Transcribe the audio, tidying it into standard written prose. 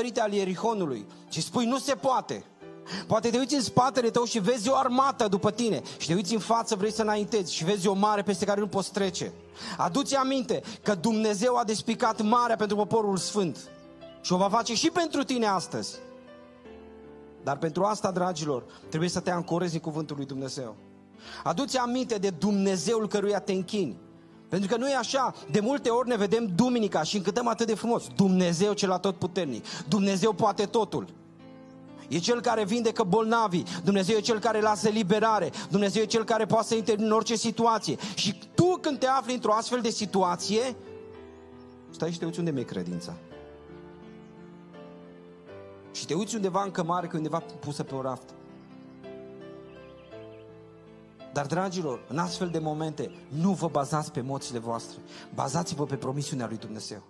diferite ale Ierihonului și spui nu se poate. Poate te uiți în spatele tău și vezi o armată după tine și te uiți în față, vrei să înaintezi și vezi o mare peste care nu poți trece. Adu-ți aminte că Dumnezeu a despicat marea pentru poporul sfânt și o va face și pentru tine astăzi. Dar pentru asta, dragilor, trebuie să te ancorezi în cuvântul lui Dumnezeu. Adu-ți aminte de Dumnezeul căruia te închini. Pentru că nu e așa, de multe ori ne vedem duminica și încântăm atât de frumos. Dumnezeu cel atotputernic, Dumnezeu poate totul. E Cel care vindecă bolnavii, Dumnezeu e Cel care lasă liberare, Dumnezeu e Cel care poate să intervină în orice situație. Și tu când te afli într-o astfel de situație, stai și te uiți unde mi-e credința. Și te uiți undeva în cămară, că undeva pusă pe o raft. Dar, dragilor, în astfel de momente, nu vă bazați pe emoțiile voastre. Bazați-vă pe promisiunea lui Dumnezeu.